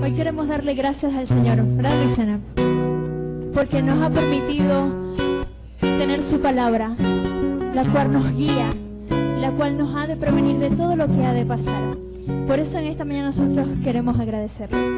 Hoy queremos darle gracias al Señor, ¿verdad, Luisana? Porque nos ha permitido tener su palabra, la cual nos guía, la cual nos ha de prevenir de todo lo que ha de pasar. Por eso en esta mañana nosotros queremos agradecerle.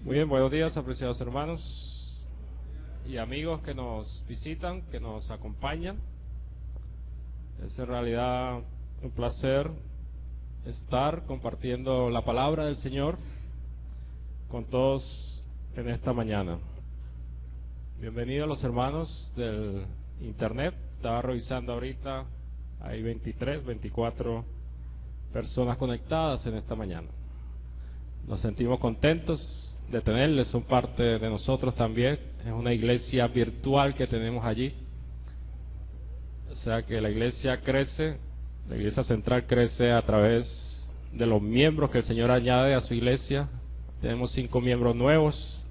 Muy bien, buenos días, apreciados hermanos y amigos que nos visitan, que nos acompañan. Es en realidad un placer estar compartiendo la palabra del Señor con todos en esta mañana. Bienvenidos los hermanos del internet. Estaba revisando ahorita, hay 23, 24 personas conectadas en esta mañana. Nos sentimos contentos de tenerles, son parte de nosotros también. Es una iglesia virtual que tenemos allí, o sea que la iglesia crece, la iglesia central crece a través de los miembros que el Señor añade a su iglesia. Tenemos 5 miembros nuevos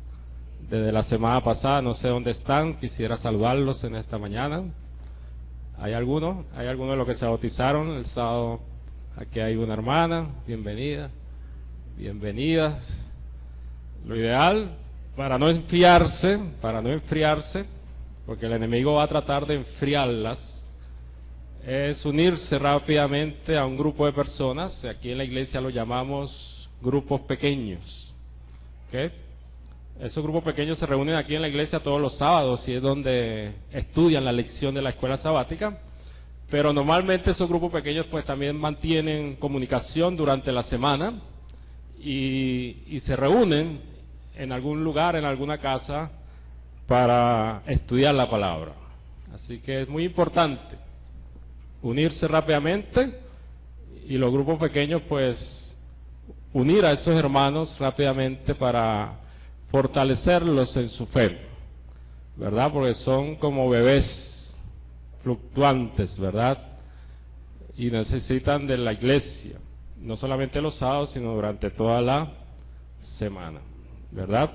desde la semana pasada, no sé dónde están, quisiera saludarlos en esta mañana. Hay algunos de los que se bautizaron el sábado. Aquí hay una hermana, bienvenida, bienvenidas. Lo ideal, para no enfriarse, porque el enemigo va a tratar de enfriarlas, es unirse rápidamente a un grupo de personas. Aquí en la iglesia lo llamamos grupos pequeños. ¿Okay? Esos grupos pequeños se reúnen aquí en la iglesia todos los sábados y es donde estudian la lección de la escuela sabática. Pero normalmente esos grupos pequeños pues también mantienen comunicación durante la semana y se reúnen en algún lugar, en alguna casa, para estudiar la palabra. Así que es muy importante unirse rápidamente y los grupos pequeños pues unir a esos hermanos rápidamente para fortalecerlos en su fe, ¿verdad? Porque son como bebés fluctuantes, ¿verdad? Y necesitan de la iglesia, no solamente los sábados, sino durante toda la semana, ¿verdad?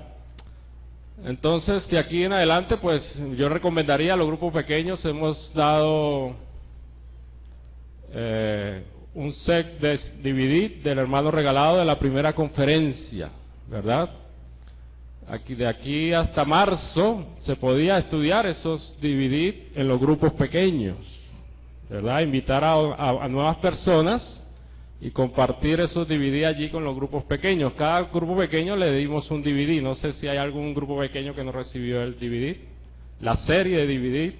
Entonces, de aquí en adelante, pues yo recomendaría a los grupos pequeños. Hemos dado un set de DVD del hermano regalado de la primera conferencia, ¿verdad? de aquí hasta marzo se podía estudiar esos DVD en los grupos pequeños, ¿verdad? Invitar a nuevas personas y compartir esos DVD allí con los grupos pequeños. Cada grupo pequeño le dimos un DVD. No sé si hay algún grupo pequeño que no recibió el DVD. La serie de DVD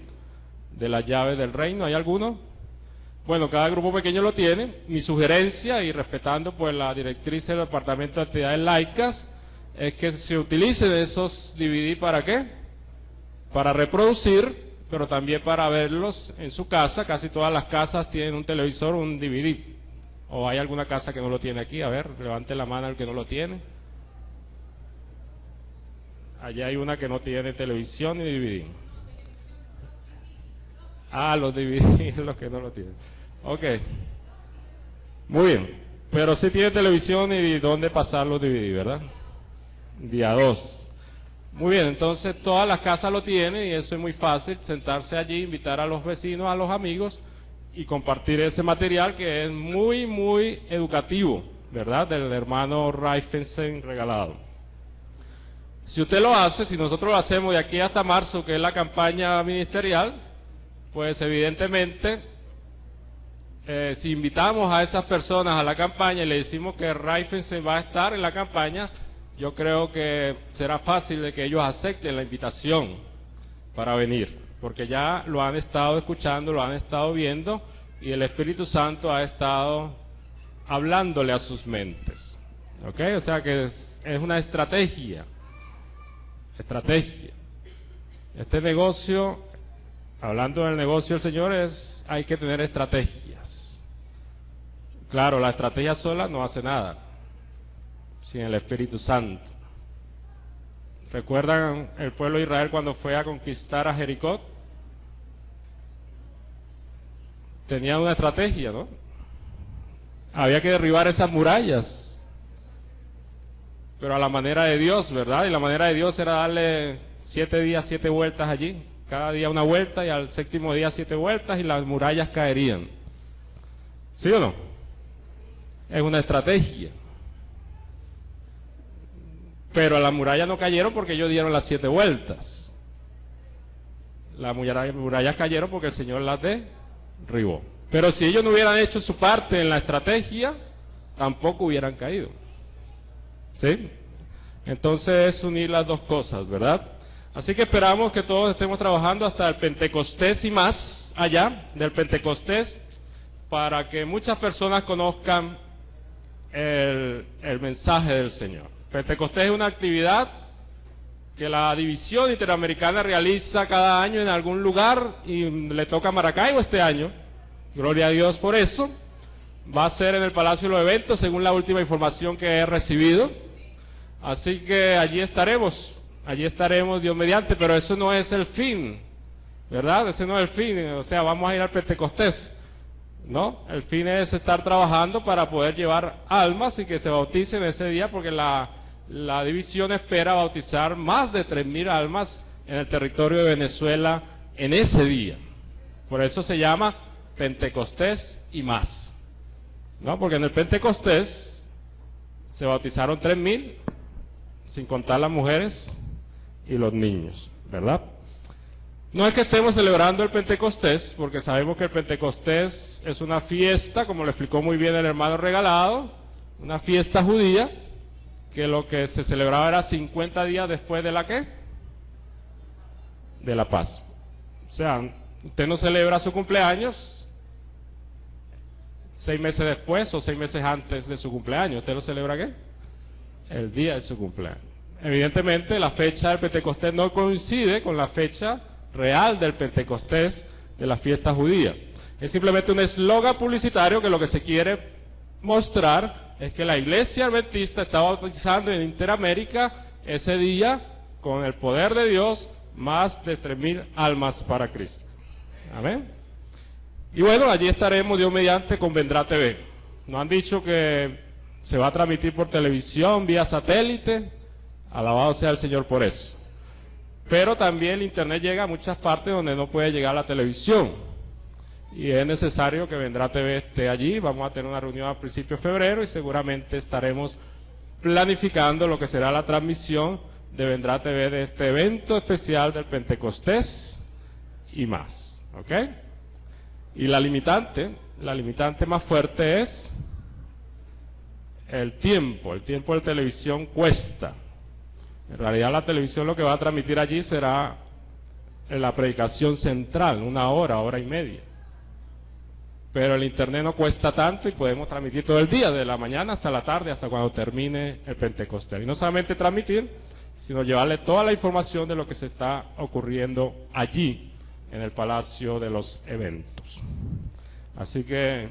de las llaves del reino, ¿hay alguno? Bueno, cada grupo pequeño lo tiene. Mi sugerencia, y respetando pues la directriz del Departamento de Actividades Laicas, es que se utilicen esos DVD ¿para qué? Para reproducir, pero también para verlos en su casa. Casi todas las casas tienen un televisor o un DVD. ¿O hay alguna casa que no lo tiene aquí? A ver, levante la mano el que no lo tiene. Allá hay una que no tiene televisión ni DVD. Ah, los DVD, los que no lo tienen. Ok. Muy bien. Pero sí tiene televisión y dónde pasar los DVD, ¿verdad? Día 2. Muy bien, entonces todas las casas lo tienen y eso es muy fácil, sentarse allí, invitar a los vecinos, a los amigos y compartir ese material que es muy, muy educativo, ¿verdad? Del hermano Reifenstein regalado. Si usted lo hace, si nosotros lo hacemos de aquí hasta marzo, que es la campaña ministerial, pues evidentemente, si invitamos a esas personas a la campaña y le decimos que Reifenstein va a estar en la campaña, yo creo que será fácil de que ellos acepten la invitación para venir, porque ya lo han estado escuchando, lo han estado viendo y el Espíritu Santo ha estado hablándole a sus mentes. ¿Ok? O sea que es una estrategia. Este negocio, hablando del negocio del Señor, hay que tener estrategias. Claro, la estrategia sola no hace nada sin el Espíritu Santo. ¿Recuerdan el pueblo de Israel cuando fue a conquistar a Jericó? Tenía una estrategia, ¿no? Había que derribar esas murallas, pero a la manera de Dios, ¿verdad? Y la manera de Dios era darle 7 días, 7 vueltas allí, cada día una vuelta y al séptimo día 7 vueltas y las murallas caerían. ¿Sí o no? Es una estrategia. Pero las murallas no cayeron porque ellos dieron las 7 vueltas. Las murallas cayeron porque el Señor las derribó. Pero si ellos no hubieran hecho su parte en la estrategia, tampoco hubieran caído. ¿Sí? Entonces es unir las dos cosas, ¿verdad? Así que esperamos que todos estemos trabajando hasta el Pentecostés y más allá del Pentecostés, para que muchas personas conozcan el mensaje del Señor. Pentecostés es una actividad que la División Interamericana realiza cada año en algún lugar y le toca a Maracaibo este año. Gloria a Dios por eso. Va a ser en el Palacio de los Eventos, según la última información que he recibido. Así que allí estaremos, Dios mediante, pero eso no es el fin, ¿verdad? Ese no es el fin, o sea, vamos a ir al Pentecostés, ¿no? El fin es estar trabajando para poder llevar almas y que se bauticen ese día, porque la división espera bautizar más de 3,000 almas en el territorio de Venezuela en ese día. Por eso se llama Pentecostés y más, ¿no? Porque en el Pentecostés se bautizaron 3,000, sin contar las mujeres y los niños, ¿verdad? No es que estemos celebrando el Pentecostés, porque sabemos que el Pentecostés es una fiesta, como lo explicó muy bien el hermano regalado, una fiesta judía, que lo que se celebraba era 50 días después de la ¿qué? De la Pascua. O sea, usted no celebra su cumpleaños 6 meses después o 6 meses antes de su cumpleaños. ¿Usted lo celebra qué? El día de su cumpleaños. Evidentemente, la fecha del Pentecostés no coincide con la fecha real del Pentecostés de la fiesta judía. Es simplemente un eslogan publicitario que lo que se quiere mostrar es que la Iglesia Adventista está bautizando en Interamérica ese día con el poder de Dios más de 3,000 almas para Cristo. Amén. Y bueno, allí estaremos Dios mediante con Vendrá TV. Nos han dicho que se va a transmitir por televisión, vía satélite. Alabado sea el Señor por eso. Pero también el internet llega a muchas partes donde no puede llegar la televisión. Y es necesario que Vendrá TV esté allí. Vamos a tener una reunión a principios de febrero y seguramente estaremos planificando lo que será la transmisión de Vendrá TV, de este evento especial del Pentecostés y más, ¿ok? Y la limitante más fuerte es el tiempo de televisión cuesta. En realidad la televisión lo que va a transmitir allí será la predicación central, 1 hora, hora y media. Pero el internet no cuesta tanto y podemos transmitir todo el día, de la mañana hasta la tarde, hasta cuando termine el Pentecostés. Y no solamente transmitir, sino llevarle toda la información de lo que se está ocurriendo allí, en el Palacio de los Eventos. Así que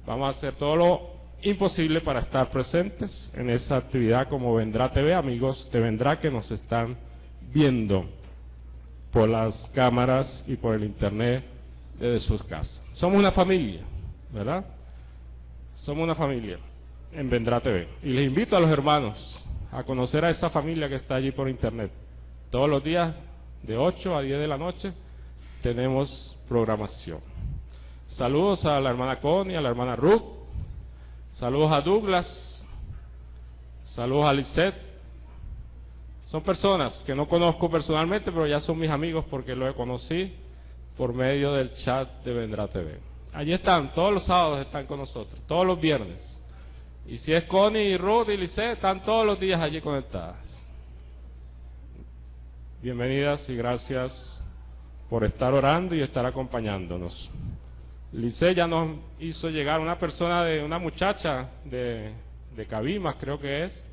vamos a hacer todo lo imposible para estar presentes en esa actividad como Vendrá TV, amigos de Vendrá que nos están viendo por las cámaras y por el internet desde sus casas. Somos una familia, ¿verdad? Somos una familia en Vendrá TV. Y les invito a los hermanos a conocer a esa familia que está allí por internet. Todos los días de 8 a 10 de la noche tenemos programación. Saludos a la hermana Connie, a la hermana Ruth, saludos a Douglas, saludos a Lisette. Son personas que no conozco personalmente, pero ya son mis amigos porque lo conocí por medio del chat de Vendrá TV. Allí están, todos los sábados están con nosotros, todos los viernes. Y si es Connie y Ruth y Lisette, están todos los días allí conectadas. Bienvenidas y gracias por estar orando y estar acompañándonos. Lisette ya nos hizo llegar una muchacha de Cabimas, creo que es,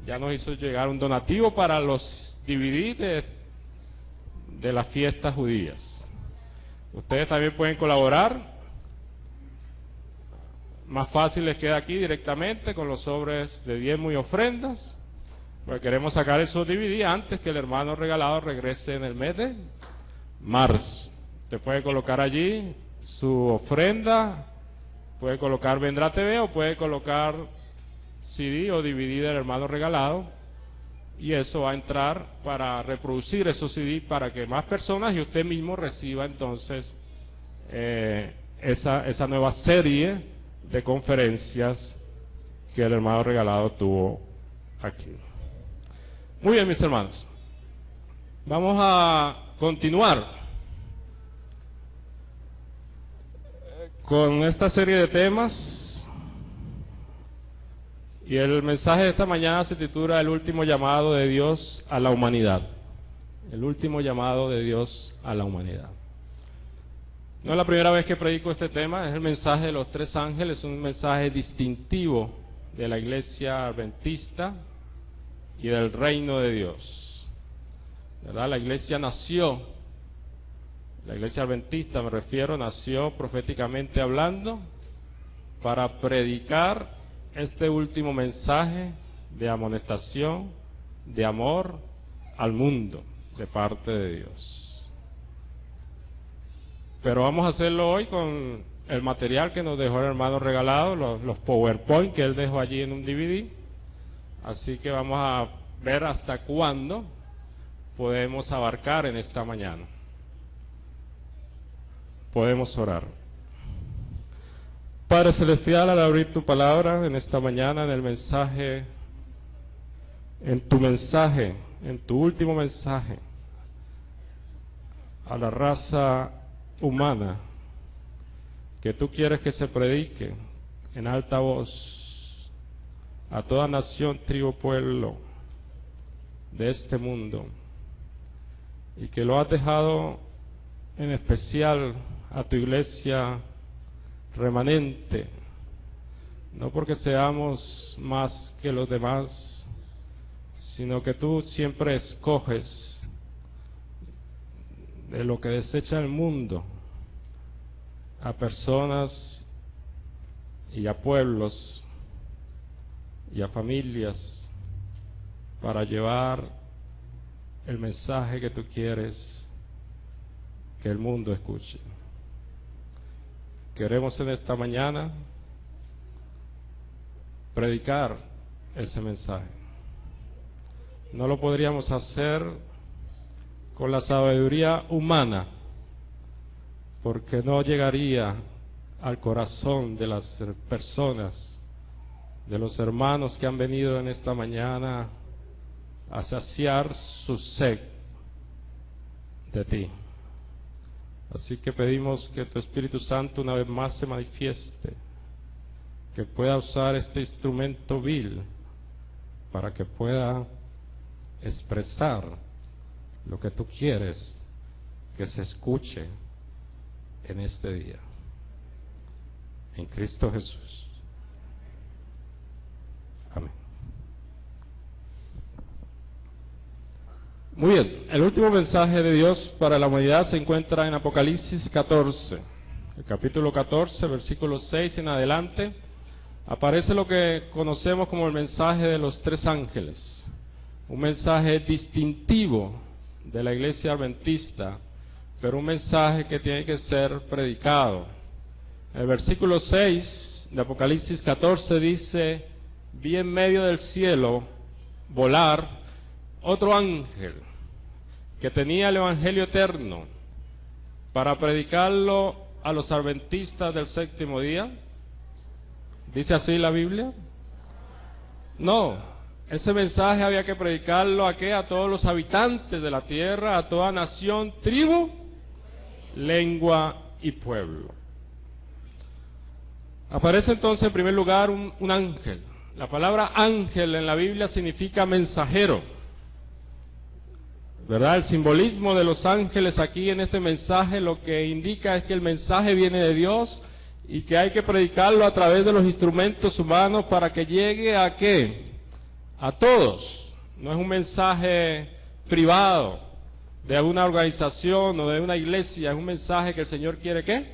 ya nos hizo llegar un donativo para los DVD de las fiestas judías. Ustedes también pueden colaborar. Más fácil les queda aquí directamente con los sobres de diezmo y ofrendas, porque queremos sacar esos DVD antes que el hermano regalado regrese en el mes de marzo. Usted puede colocar allí su ofrenda, puede colocar Vendrá TV o puede colocar CD o DVD del hermano regalado, y eso va a entrar para reproducir esos CD para que más personas y usted mismo reciba entonces esa nueva serie de conferencias que el hermano regalado tuvo aquí. Muy bien, mis hermanos, vamos a continuar con esta serie de temas, y el mensaje de esta mañana se titula El último llamado de Dios a la humanidad. El último llamado de Dios a la humanidad. No es la primera vez que predico este tema, es el mensaje de los 3 ángeles, un mensaje distintivo de la iglesia adventista y del reino de Dios, ¿verdad? La iglesia adventista me refiero, nació proféticamente hablando para predicar este último mensaje de amonestación, de amor al mundo de parte de Dios. Pero vamos a hacerlo hoy con el material que nos dejó el hermano regalado, los PowerPoint que él dejó allí en un DVD. Así que vamos a ver hasta cuándo podemos abarcar en esta mañana. Podemos orar. Padre Celestial, al abrir tu palabra en esta mañana, en tu último mensaje a la raza humana, que tú quieres que se predique en alta voz a toda nación, tribu, pueblo de este mundo, y que lo has dejado en especial a tu iglesia remanente, no porque seamos más que los demás, sino que tú siempre escoges de lo que desecha el mundo a personas y a pueblos y a familias para llevar el mensaje que tú quieres que el mundo escuche. Queremos en esta mañana predicar ese mensaje. No lo podríamos hacer con la sabiduría humana, porque no llegaría al corazón de las personas, de los hermanos que han venido en esta mañana a saciar su sed de ti. Así que pedimos que tu Espíritu Santo una vez más se manifieste, que pueda usar este instrumento vil para que pueda expresar lo que tú quieres que se escuche en este día. En Cristo Jesús. Amén. Muy bien, el último mensaje de Dios para la humanidad se encuentra en Apocalipsis 14, el capítulo 14, versículo 6 en adelante. Aparece lo que conocemos como el mensaje de los tres ángeles, un mensaje distintivo de la iglesia adventista, pero un mensaje que tiene que ser predicado. El versículo 6 de Apocalipsis 14 dice: vi en medio del cielo volar otro ángel que tenía el evangelio eterno para predicarlo a los adventistas del séptimo día. ¿Dice así la Biblia? No, ese mensaje había que predicarlo ¿a qué? A todos los habitantes de la tierra, a toda nación, tribu, lengua y pueblo. Aparece entonces en primer lugar un ángel. La palabra ángel en la Biblia significa mensajero, ¿verdad? El simbolismo de los ángeles aquí en este mensaje lo que indica es que el mensaje viene de Dios y que hay que predicarlo a través de los instrumentos humanos para que llegue ¿a qué? A todos. No es un mensaje privado de una organización o de una iglesia, es un mensaje que el Señor quiere ¿qué?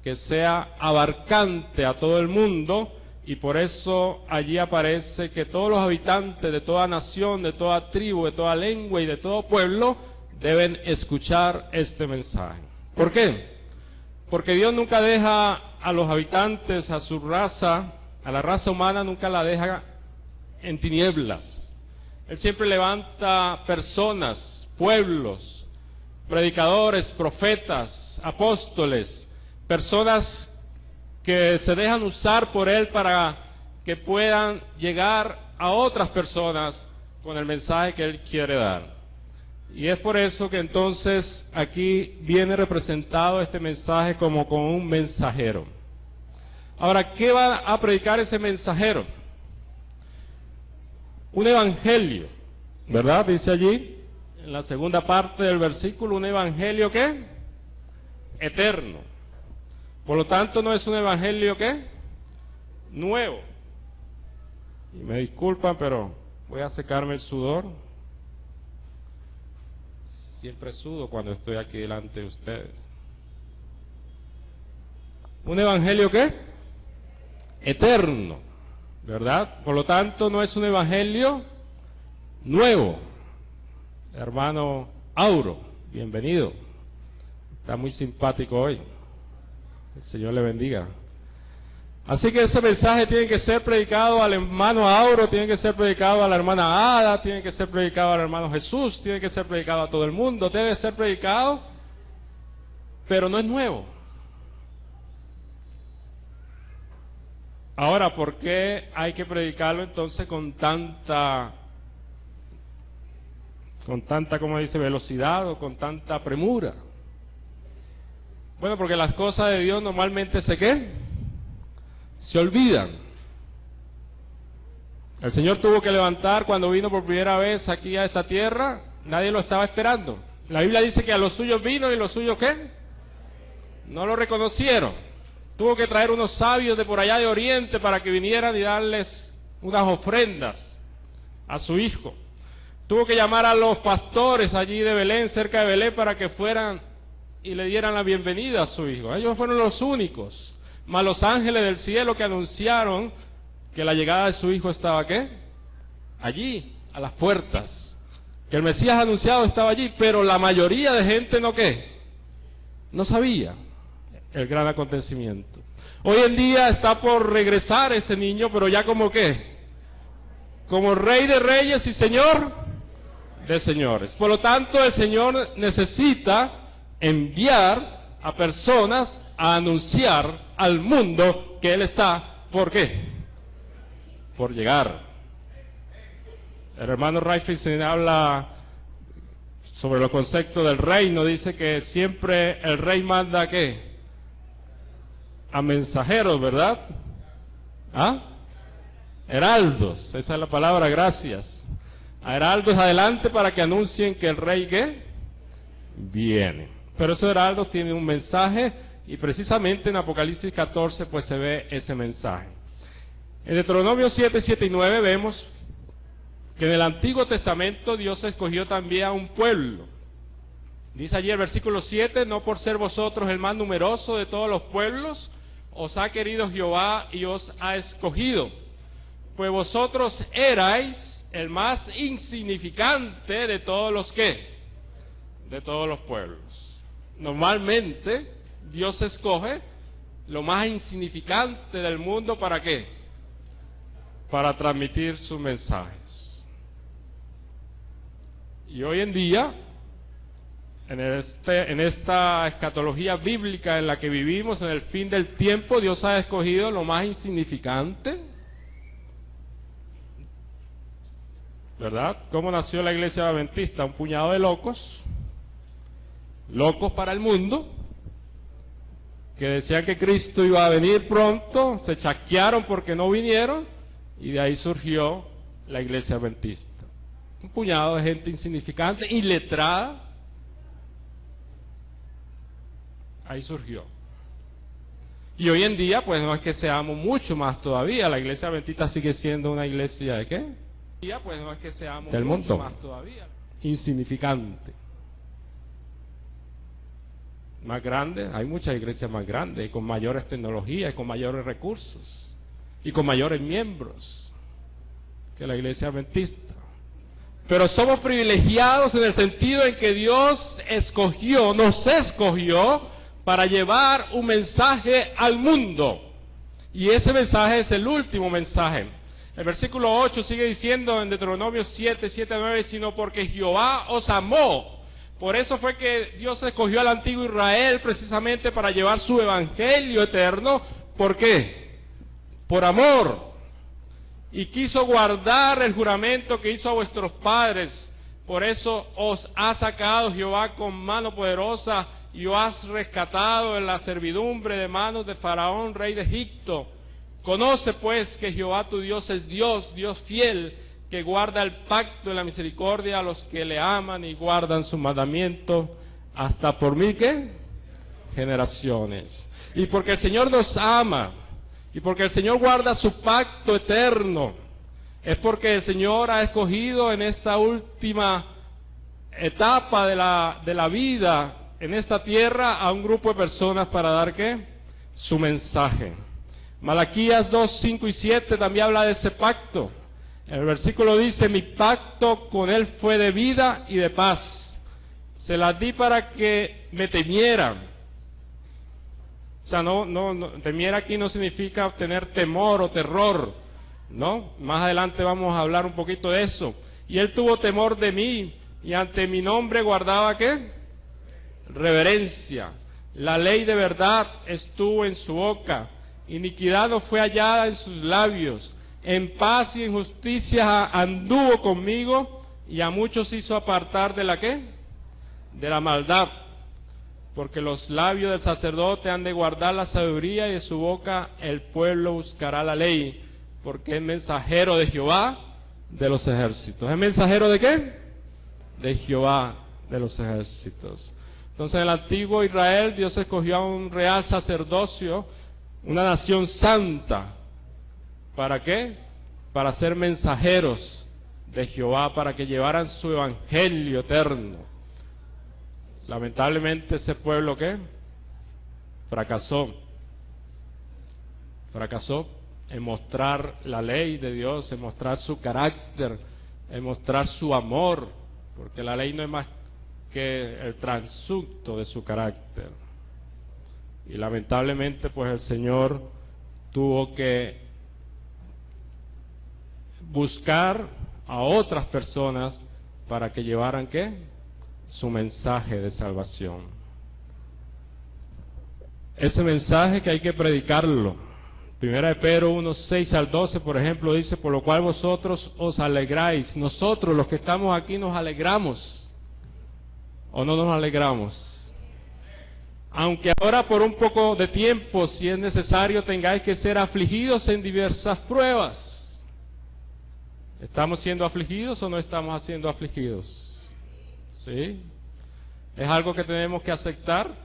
Que sea abarcante a todo el mundo, y por eso allí aparece que todos los habitantes de toda nación, de toda tribu, de toda lengua y de todo pueblo deben escuchar este mensaje. ¿Por qué? Porque Dios nunca deja a los habitantes, a su raza, a la raza humana, nunca la deja en tinieblas. Él siempre levanta personas, pueblos, predicadores, profetas, apóstoles, personas que se dejan usar por Él para que puedan llegar a otras personas con el mensaje que Él quiere dar. Y es por eso que entonces aquí viene representado este mensaje como con un mensajero. Ahora, ¿qué va a predicar ese mensajero? Un evangelio, ¿verdad? Dice allí, en la segunda parte del versículo, un evangelio ¿qué? Eterno. Por lo tanto, no es un evangelio ¿qué? Nuevo. Y me disculpan, pero voy a secarme el sudor. Siempre sudo cuando estoy aquí delante de ustedes. ¿Un evangelio qué? Eterno, ¿verdad? Por lo tanto, no es un evangelio nuevo. Hermano Auro, bienvenido. Está muy simpático hoy. El Señor le bendiga. Así que ese mensaje tiene que ser predicado al hermano Auro, tiene que ser predicado a la hermana Ada, tiene que ser predicado al hermano Jesús, tiene que ser predicado a todo el mundo, debe ser predicado, pero no es nuevo. Ahora, ¿por qué hay que predicarlo entonces con tanta, como dice, velocidad o con tanta premura? Bueno, porque las cosas de Dios normalmente se olvidan. El Señor tuvo que levantar cuando vino por primera vez aquí a esta tierra, nadie lo estaba esperando. La Biblia dice que a los suyos vino y los suyos ¿qué? No lo reconocieron. Tuvo que traer unos sabios de por allá de Oriente para que vinieran y darles unas ofrendas a su hijo. Tuvo que llamar a los pastores allí de Belén, cerca de Belén, para que fueran y le dieran la bienvenida a su hijo. Ellos fueron los únicos, más los ángeles del cielo que anunciaron que la llegada de su hijo estaba ¿qué? Allí, a las puertas. Que el Mesías anunciado estaba allí, pero la mayoría de gente no ¿qué? No sabía el gran acontecimiento. Hoy en día está por regresar ese niño, pero ya como ¿qué? Como Rey de Reyes y Señor de Señores. Por lo tanto, el Señor necesita enviar a personas a anunciar al mundo que Él está, ¿por qué? Por llegar. El hermano Raifenstein habla sobre los conceptos del reino, dice que siempre el rey manda ¿a qué? A mensajeros, ¿verdad? ¿Ah? Heraldos, esa es la palabra, gracias. A heraldos adelante para que anuncien que el rey ¿qué? Viene. Pero esos heraldos tienen un mensaje y precisamente en Apocalipsis 14 pues se ve ese mensaje. En Deuteronomio 7, 7 y 9 vemos que en el Antiguo Testamento Dios escogió también a un pueblo. Dice allí el versículo 7, no por ser vosotros el más numeroso de todos los pueblos, os ha querido Jehová y os ha escogido, pues vosotros erais el más insignificante de todos los ¿qué? De todos los pueblos. Normalmente Dios escoge lo más insignificante del mundo, ¿para qué? Para transmitir sus mensajes. Y hoy en día, en esta escatología bíblica en la que vivimos, en el fin del tiempo, Dios ha escogido lo más insignificante, ¿verdad? ¿Cómo nació la iglesia adventista? Un puñado de locos para el mundo, que decían que Cristo iba a venir pronto, se chasquearon porque no vinieron, y de ahí surgió la iglesia adventista. Un puñado de gente insignificante, iletrada, ahí surgió. Y hoy en día, pues no es que seamos mucho más todavía, la iglesia adventista sigue siendo una iglesia ¿de qué? Pues no es que seamos del mucho más todavía, insignificante. Más grande, hay muchas iglesias más grandes, y con mayores tecnologías, y con mayores recursos, y con mayores miembros que la iglesia adventista. Pero somos privilegiados en el sentido en que Dios nos escogió para llevar un mensaje al mundo. Y ese mensaje es el último mensaje. El versículo 8 sigue diciendo en Deuteronomio 7, 7 a 9, sino porque Jehová os amó. Por eso fue que Dios escogió al antiguo Israel precisamente para llevar su evangelio eterno. ¿Por qué? Por amor. Y quiso guardar el juramento que hizo a vuestros padres. Por eso os ha sacado Jehová con mano poderosa y os has rescatado en la servidumbre de manos de Faraón, rey de Egipto. Conoce pues que Jehová tu Dios es Dios, Dios fiel, que guarda el pacto y la misericordia a los que le aman y guardan sus mandamientos hasta por mí, ¿qué? Generaciones. Y porque el Señor nos ama, y porque el Señor guarda su pacto eterno, es porque el Señor ha escogido en esta última etapa de la vida en esta tierra a un grupo de personas para dar ¿qué? Su mensaje. Malaquías 2, 5 y 7 también habla de ese pacto. El versículo dice, mi pacto con él fue de vida y de paz. Se las di para que me temieran. O sea, temer aquí no significa tener temor o terror, ¿no? Más adelante vamos a hablar un poquito de eso. Y él tuvo temor de mí y ante mi nombre guardaba ¿qué? Reverencia. La ley de verdad estuvo en su boca. Iniquidad no fue hallada en sus labios. En paz y en justicia anduvo conmigo y a muchos hizo apartar de la ¿qué? De la maldad. Porque los labios del sacerdote han de guardar la sabiduría y de su boca el pueblo buscará la ley. Porque es mensajero de Jehová de los ejércitos. ¿Es mensajero de qué? De Jehová de los ejércitos. Entonces en el antiguo Israel Dios escogió a un real sacerdocio, una nación santa. ¿Para qué? Para ser mensajeros de Jehová, para que llevaran su evangelio eterno. Lamentablemente ese pueblo ¿qué? Fracasó en mostrar la ley de Dios, en mostrar su carácter, en mostrar su amor, porque la ley no es más que el transducto de su carácter. Y lamentablemente pues el Señor tuvo que buscar a otras personas para que llevaran ¿qué? Su mensaje de salvación. Ese mensaje que hay que predicarlo. Primera de Pedro 1, 6 al 12, por ejemplo, dice: por lo cual vosotros os alegráis. Nosotros, los que estamos aquí, nos alegramos. ¿O no nos alegramos? Aunque ahora por un poco de tiempo, si es necesario, tengáis que ser afligidos en diversas pruebas. ¿Estamos siendo afligidos o no estamos siendo afligidos? ¿Sí? Es algo que tenemos que aceptar.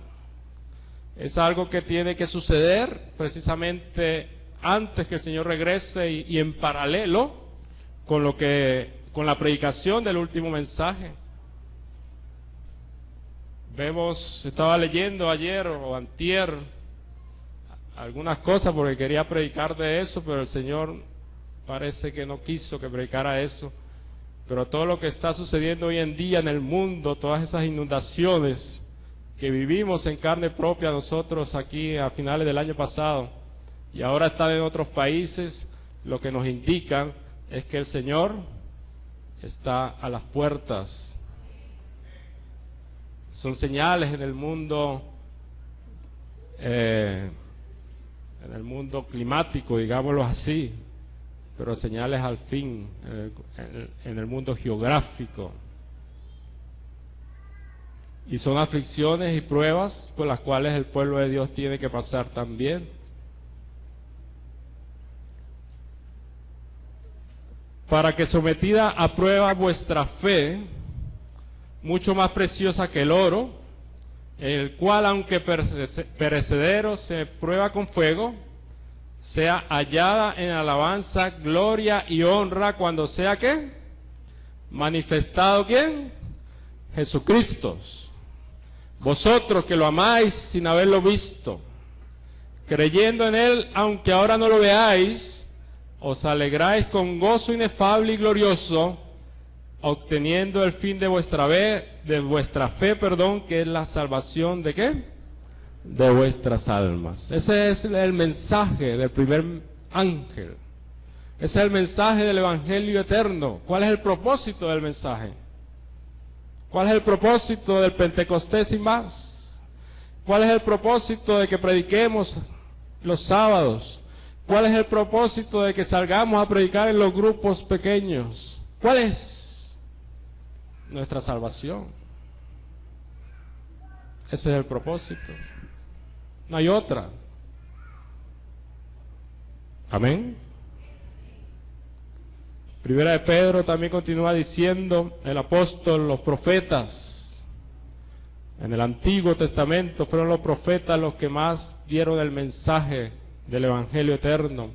Es algo que tiene que suceder precisamente antes que el Señor regrese y en paralelo con la predicación del último mensaje. Estaba leyendo ayer o antier algunas cosas porque quería predicar de eso, pero el Señor parece que no quiso que predicara eso. Pero todo lo que está sucediendo hoy en día en el mundo, todas esas inundaciones que vivimos en carne propia nosotros aquí a finales del año pasado y ahora están en otros países, lo que nos indican es que el Señor está a las puertas. Son señales en el mundo climático, digámoslo así, pero señales al fin en el mundo geográfico. Y son aflicciones y pruebas por las cuales el pueblo de Dios tiene que pasar también. Para que sometida a prueba vuestra fe, mucho más preciosa que el oro, el cual aunque perecedero se prueba con fuego, sea hallada en alabanza, gloria y honra cuando sea ¿qué? Manifestado ¿quién? Jesucristo. Vosotros que lo amáis sin haberlo visto, creyendo en Él, aunque ahora no lo veáis, os alegráis con gozo inefable y glorioso, obteniendo el fin de vuestra fe, que es la salvación ¿de qué? De vuestras almas. Ese es el mensaje del primer ángel. Ese es el mensaje del Evangelio eterno. ¿Cuál es el propósito del mensaje? ¿Cuál es el propósito del Pentecostés y más? ¿Cuál es el propósito de que prediquemos los sábados? ¿Cuál es el propósito de que salgamos a predicar en los grupos pequeños? ¿Cuál es? Nuestra salvación. Ese es el propósito. No hay otra. Amén. Primera de Pedro también continúa diciendo el apóstol: los profetas en el Antiguo Testamento fueron los profetas los que más dieron el mensaje del Evangelio eterno,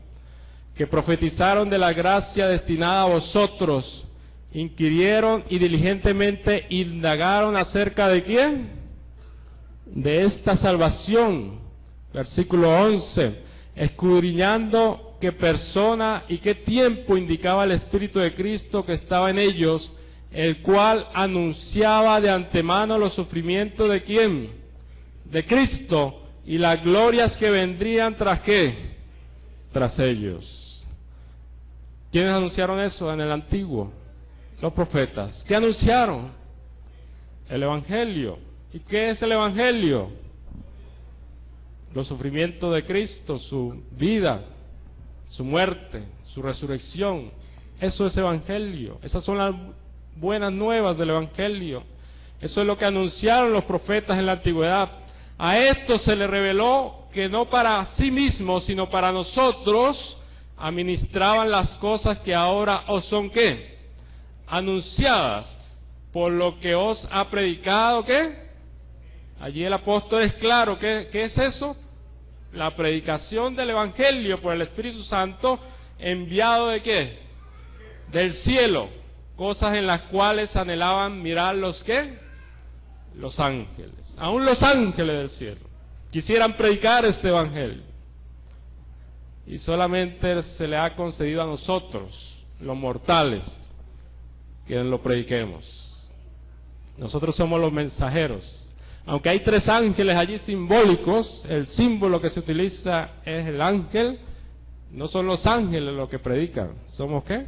que profetizaron de la gracia destinada a vosotros, inquirieron y diligentemente indagaron acerca de ¿quién? De esta salvación. Versículo 11, escudriñando qué persona y qué tiempo indicaba el Espíritu de Cristo que estaba en ellos, el cual anunciaba de antemano los sufrimientos ¿de quién? De Cristo, y las glorias que vendrían tras ¿qué? Tras ellos. ¿Quiénes anunciaron eso en el Antiguo? Los profetas. ¿Qué anunciaron? El Evangelio. ¿Y qué es el Evangelio? Los sufrimientos de Cristo, su vida, su muerte, su resurrección. Eso es Evangelio. Esas son las buenas nuevas del Evangelio. Eso es lo que anunciaron los profetas en la antigüedad. A esto se le reveló que no para sí mismos, sino para nosotros, administraban las cosas que ahora os son ¿qué? Anunciadas, por lo que os ha predicado ¿qué? Allí el apóstol es claro. ¿Qué es eso? La predicación del Evangelio por el Espíritu Santo enviado ¿de qué? Del cielo, cosas en las cuales anhelaban mirar los ¿qué? Los ángeles, aún los ángeles del cielo quisieran predicar este Evangelio, y solamente se le ha concedido a nosotros, los mortales, que lo prediquemos. Nosotros somos los mensajeros. Aunque hay 3 ángeles allí simbólicos, el símbolo que se utiliza es el ángel. No son los ángeles los que predican. ¿Somos qué?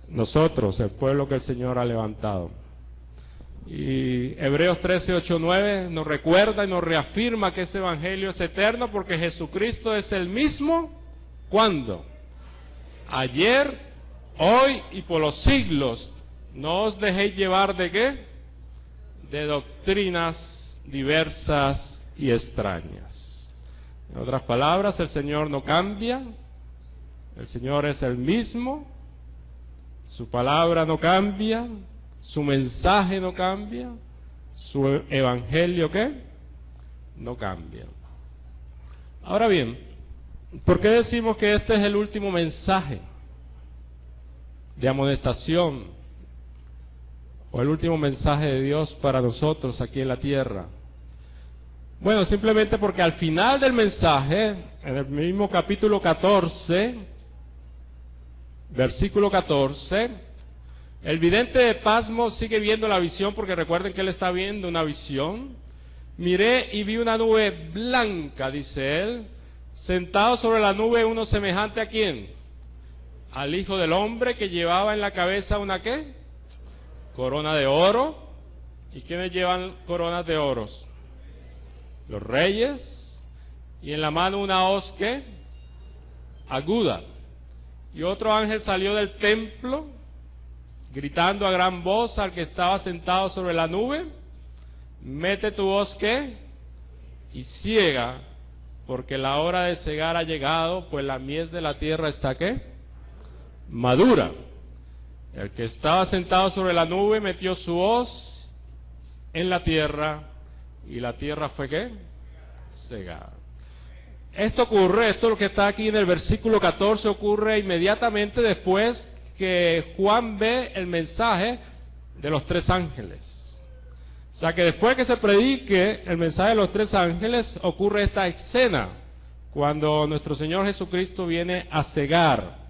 Nosotros, el pueblo que el Señor ha levantado. Y Hebreos 13, 8, 9 nos recuerda y nos reafirma que ese evangelio es eterno porque Jesucristo es el mismo. ¿Cuándo? Ayer, hoy y por los siglos. No os dejéis llevar ¿de qué? De doctrinas diversas y extrañas. En otras palabras, el Señor no cambia, el Señor es el mismo, su palabra no cambia, su mensaje no cambia, su evangelio ¿qué? No cambia. Ahora bien, ¿por qué decimos que este es el último mensaje de amonestación o el último mensaje de Dios para nosotros aquí en la tierra? Bueno, simplemente porque al final del mensaje, en el mismo capítulo 14, versículo 14, el vidente de Pasmo sigue viendo la visión, porque recuerden que él está viendo una visión. Miré y vi una nube blanca, dice él, sentado sobre la nube uno semejante ¿a quién? Al Hijo del Hombre, que llevaba en la cabeza una ¿qué? Corona de oro. ¿Y quiénes llevan coronas de oros? Los reyes. Y en la mano una hoz ¿qué? Aguda. Y otro ángel salió del templo, gritando a gran voz al que estaba sentado sobre la nube: mete tu hoz ¿qué? Y ciega, porque la hora de cegar ha llegado, pues la mies de la tierra está ¿qué? Madura. El que estaba sentado sobre la nube metió su hoz en la tierra, y la tierra fue ¿qué? Cegada. Esto ocurre, esto lo que está aquí en el versículo 14, ocurre inmediatamente después que Juan ve el mensaje de los tres ángeles. O sea que después que se predique el mensaje de los tres ángeles, ocurre esta escena, cuando nuestro Señor Jesucristo viene a cegar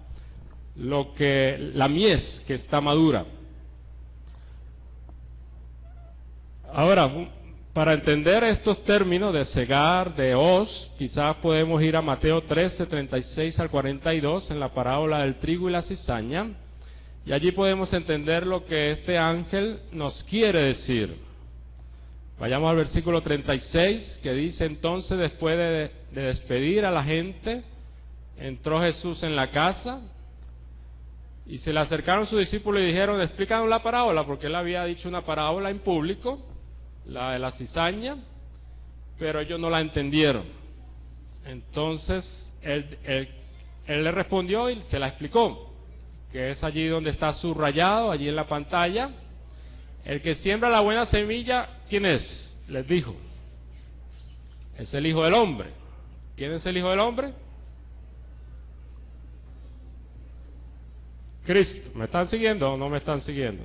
la mies que está madura. Ahora, para entender estos términos de cegar, de hoz, quizás podemos ir a Mateo 13, 36 al 42, en la parábola del trigo y la cizaña, y allí podemos entender lo que este ángel nos quiere decir. Vayamos al versículo 36, que dice: entonces, después de despedir a la gente, entró Jesús en la casa, y se le acercaron sus discípulos y dijeron: explícanos la parábola, porque él había dicho una parábola en público, la de la cizaña, pero ellos no la entendieron. Entonces él le respondió y se la explicó, que es allí donde está subrayado, allí en la pantalla. El que siembra la buena semilla, ¿quién es? Les dijo, es el Hijo del Hombre. ¿Quién es el Hijo del Hombre? Cristo. ¿Me están siguiendo o no me están siguiendo?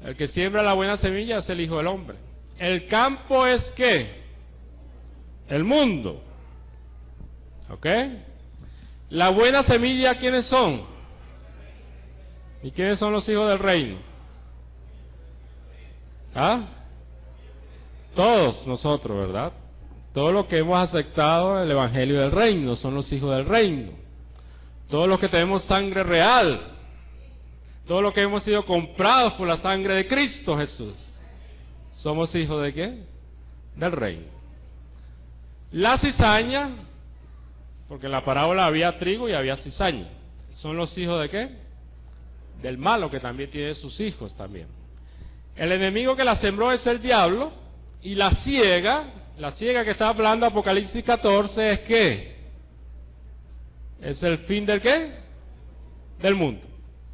El que siembra la buena semilla es el Hijo del Hombre. El campo es ¿qué? El mundo. ¿Ok? La buena semilla, ¿quiénes son? ¿Y quiénes son los hijos del reino? ¿Ah? Todos nosotros, ¿verdad? Todos los que hemos aceptado el Evangelio del reino son los hijos del reino. Todos los que tenemos sangre real, todos los que hemos sido comprados por la sangre de Cristo Jesús, somos hijos ¿de qué? Del reino. La cizaña, porque en la parábola había trigo y había cizaña, son los hijos ¿de qué? Del malo, que también tiene sus hijos también. El enemigo que la sembró es el diablo, y la ciega que está hablando Apocalipsis 14 es ¿qué? Es el fin del ¿qué? Del mundo.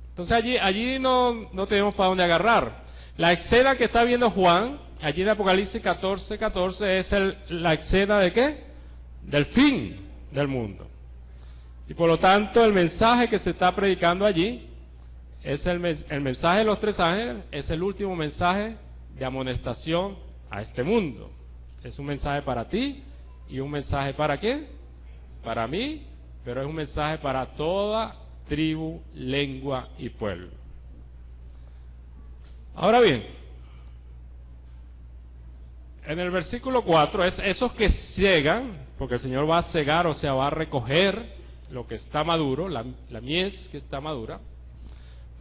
Entonces allí no tenemos para dónde agarrar. La escena que está viendo Juan, allí en Apocalipsis 14, 14, es la escena ¿de qué? Del fin del mundo. Y por lo tanto el mensaje que se está predicando allí es el mensaje de los tres ángeles, es el último mensaje de amonestación a este mundo. Es un mensaje para ti y un mensaje ¿para qué? Para mí, pero es un mensaje para toda tribu, lengua y pueblo. Ahora bien, en el versículo 4 es esos que ciegan, porque el Señor va a cegar, o sea, va a recoger lo que está maduro, la mies que está madura.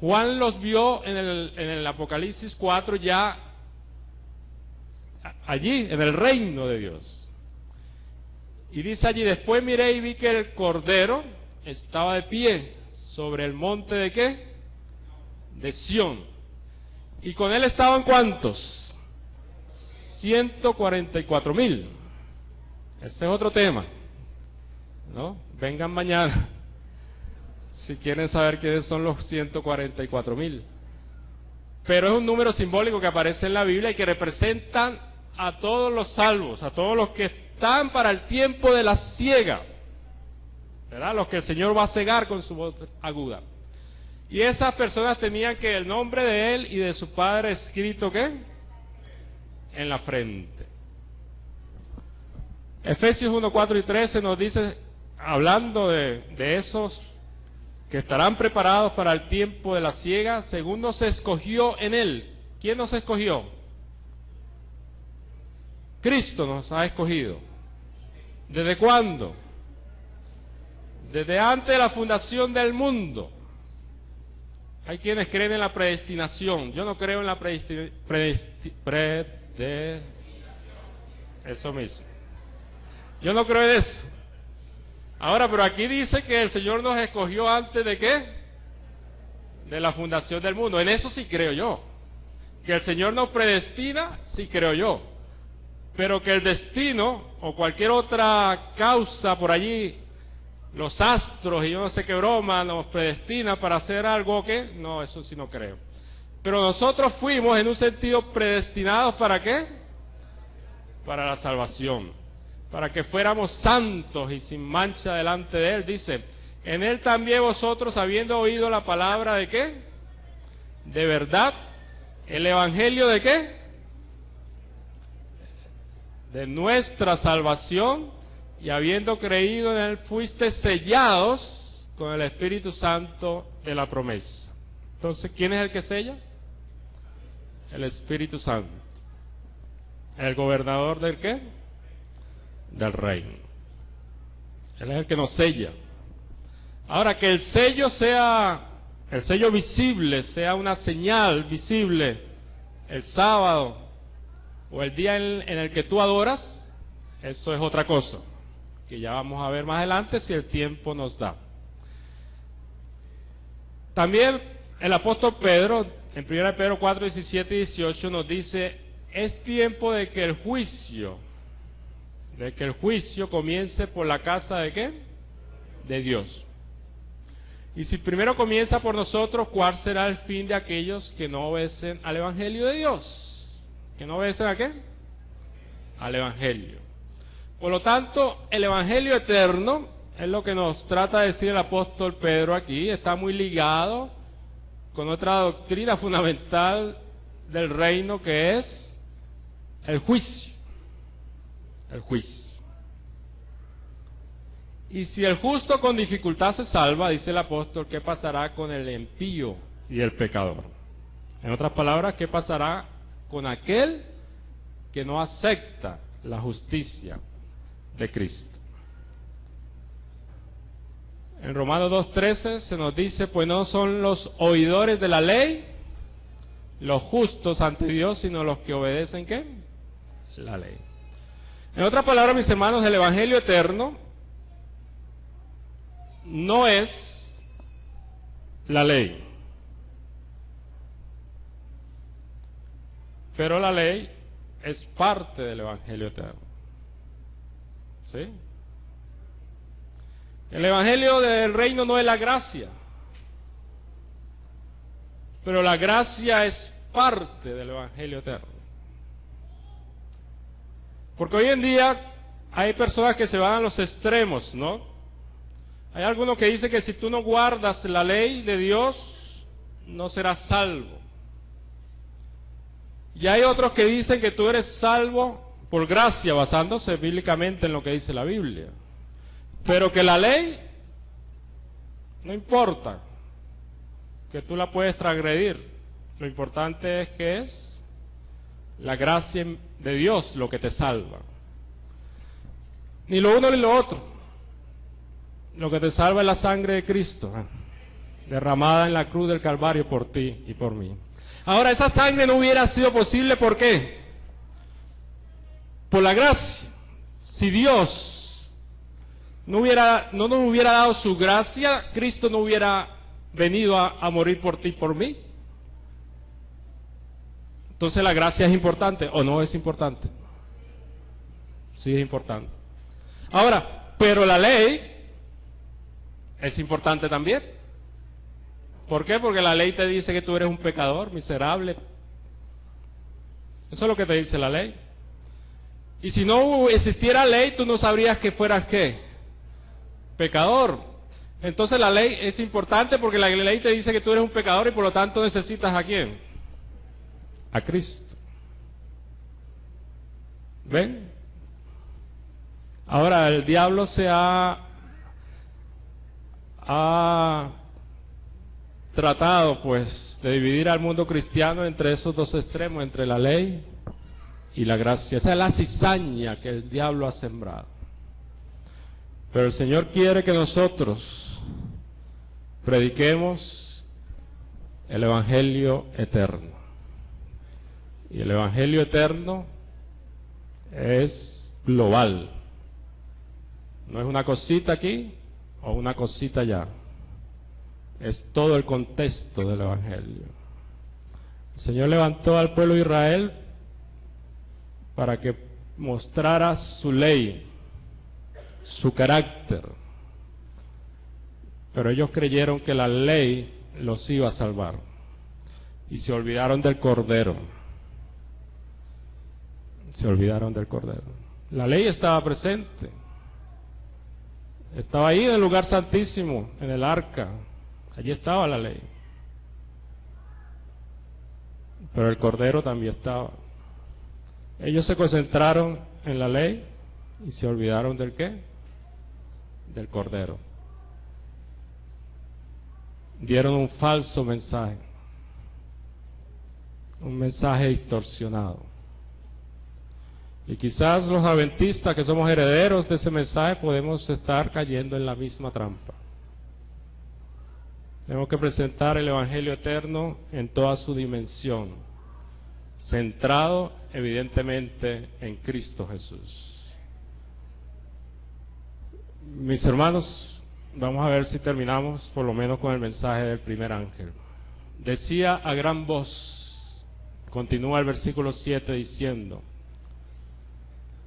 Juan los vio en el Apocalipsis 4 ya allí, en el reino de Dios. Y dice allí, después miré y vi que el Cordero estaba de pie sobre el monte ¿de qué? De Sión. Y con él estaban ¿cuántos? 144,000. Ese es otro tema, ¿no? Vengan mañana si quieren saber quiénes son los 144,000. Pero es un número simbólico que aparece en la Biblia y que representan a todos los salvos, a todos los que están para el tiempo de la siega, ¿verdad? Los que el Señor va a cegar con su voz aguda. Y esas personas tenían que el nombre de él y de su padre escrito ¿qué? En la frente. Efesios 1, 4 y 13 nos dice, hablando de esos que estarán preparados para el tiempo de la siega, según nos escogió en él. ¿Quién nos escogió? Cristo nos ha escogido. ¿Desde cuándo? Desde antes de la fundación del mundo. Hay quienes creen en la predestinación. Yo no creo en la eso mismo. Yo no creo en eso. Ahora, pero aquí dice que el Señor nos escogió antes de ¿qué? De la fundación del mundo. En eso sí creo yo. Que el Señor nos predestina, sí creo yo. Pero que el destino o cualquier otra causa por allí, los astros y yo no sé qué broma, nos predestina para hacer algo que, no, eso sí no creo. Pero nosotros fuimos en un sentido predestinados ¿para qué? Para la salvación, para que fuéramos santos y sin mancha delante de él. Dice, en él también vosotros, habiendo oído la palabra ¿de qué? De verdad, el evangelio ¿de qué? De nuestra salvación, y habiendo creído en él, fuiste sellados con el Espíritu Santo de la promesa. Entonces, ¿quién es el que sella? El Espíritu Santo. ¿El gobernador del qué? Del reino. Él es el que nos sella. Ahora, que el sello sea, el sello visible, sea una señal visible el sábado o el día en el que tú adoras, eso es otra cosa, que ya vamos a ver más adelante si el tiempo nos da. También el apóstol Pedro, en 1 Pedro 4, 17 y 18, nos dice, es tiempo de que el juicio comience por la casa ¿de qué? De Dios. Y si primero comienza por nosotros, ¿cuál será el fin de aquellos que no obedecen al evangelio de Dios? ¿Que no obedecen a qué? Al evangelio. Por lo tanto, el evangelio eterno es lo que nos trata de decir el apóstol Pedro aquí, está muy ligado con otra doctrina fundamental del reino, que es el juicio. El juicio. Y si el justo con dificultad se salva, dice el apóstol, ¿qué pasará con el impío y el pecador? En otras palabras, ¿qué pasará con aquel que no acepta la justicia de Cristo? En Romanos 2:13 se nos dice, pues no son los oidores de la ley los justos ante Dios, sino los que obedecen ¿qué? La ley. En otras palabras, mis hermanos, el evangelio eterno no es la ley, pero la ley es parte del evangelio eterno. ¿Sí? El evangelio del reino no es la gracia, pero la gracia es parte del evangelio eterno. Porque hoy en día hay personas que se van a los extremos, ¿no? Hay algunos que dicen que si tú no guardas la ley de Dios, no serás salvo. Y hay otros que dicen que tú eres salvo por gracia, basándose bíblicamente en lo que dice la Biblia. Pero que la ley, no importa, que tú la puedes transgredir. Lo importante es que es la gracia de Dios lo que te salva. Ni lo uno ni lo otro. Lo que te salva es la sangre de Cristo. derramada en la cruz del Calvario por ti y por mí. Ahora, esa sangre no hubiera sido posible, ¿por qué? Por la gracia. Si Dios no nos hubiera dado su gracia, Cristo no hubiera venido a morir por ti y por mí. Entonces la gracia es importante, ¿o no es importante? Sí, es importante. Ahora, pero la ley es importante también. ¿Por qué? Porque la ley te dice que tú eres un pecador, miserable. Eso es lo que te dice la ley. Y si no existiera ley, tú no sabrías que fueras ¿qué? Pecador. Entonces la ley es importante porque la ley te dice que tú eres un pecador y por lo tanto necesitas ¿a quién? A Cristo. ¿Ven? Ahora el diablo se ha tratado pues de dividir al mundo cristiano entre esos dos extremos, entre la ley y la gracia. Esa es la cizaña que el diablo ha sembrado. Pero el Señor quiere que nosotros prediquemos el Evangelio eterno. Y el Evangelio eterno es global. No es una cosita aquí o una cosita allá. Es todo el contexto del Evangelio. El Señor levantó al pueblo de Israel para que mostrara su ley, su carácter. Pero ellos creyeron que la ley los iba a salvar y se olvidaron del Cordero. Se olvidaron del Cordero. La ley estaba presente. Estaba ahí en el lugar santísimo, en el arca. Allí estaba la ley. Pero el Cordero también estaba. Ellos se concentraron en la ley y se olvidaron del ¿qué? Del Cordero. Dieron un falso mensaje. Un mensaje distorsionado. Y quizás los adventistas que somos herederos de ese mensaje podemos estar cayendo en la misma trampa. Tenemos que presentar el Evangelio eterno en toda su dimensión, centrado evidentemente en Cristo Jesús. Mis hermanos, vamos a ver si terminamos por lo menos con el mensaje del primer ángel. Decía a gran voz, continúa el versículo 7 diciendo: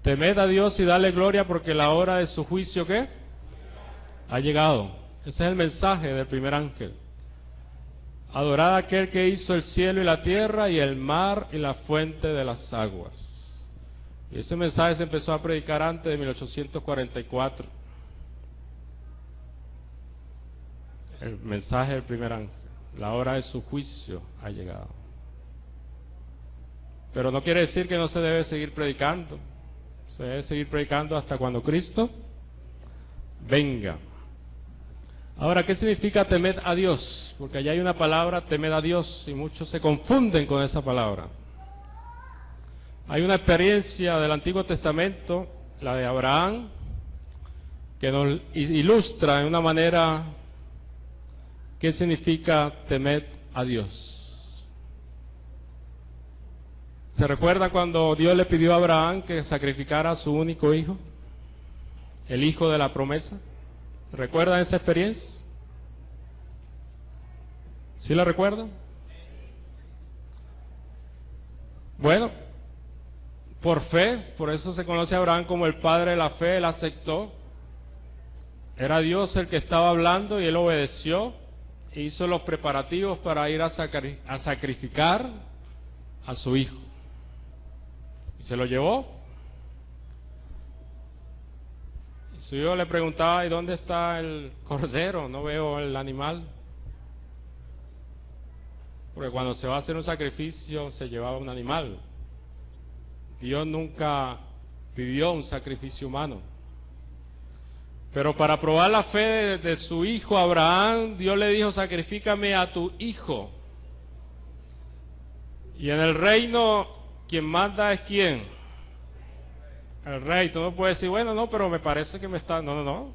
temed a Dios y dale gloria porque la hora de su juicio ¿qué? Ha llegado. Ese es el mensaje del primer ángel. Adorad a aquel que hizo el cielo y la tierra y el mar y la fuente de las aguas. Y ese mensaje se empezó a predicar antes de 1844. El mensaje del primer ángel. La hora de su juicio ha llegado. Pero no quiere decir que no se debe seguir predicando. Se debe seguir predicando hasta cuando Cristo venga. Ahora, ¿qué significa temed a Dios? Porque allá hay una palabra, temed a Dios, y muchos se confunden con esa palabra. Hay una experiencia del Antiguo Testamento, la de Abraham, que nos ilustra de una manera qué significa temed a Dios. ¿Se recuerda cuando Dios le pidió a Abraham que sacrificara a su único hijo? El hijo de la promesa. ¿Recuerdan esa experiencia? ¿Sí la recuerdan? Bueno, por fe, por eso se conoce a Abraham como el padre de la fe. Él aceptó. Era Dios el que estaba hablando y él obedeció e hizo los preparativos para ir a sacrificar a su hijo. Y se lo llevó. Su hijo le preguntaba: ¿y dónde está el cordero? No veo el animal. Porque cuando se va a hacer un sacrificio se llevaba un animal. Dios nunca pidió un sacrificio humano. Pero para probar la fe de su hijo Abraham, Dios le dijo: sacrifícame a tu hijo. Y en el reino, quien manda es ¿quién? El rey. Tú no puedes decir, bueno, no, pero me parece que me está... No.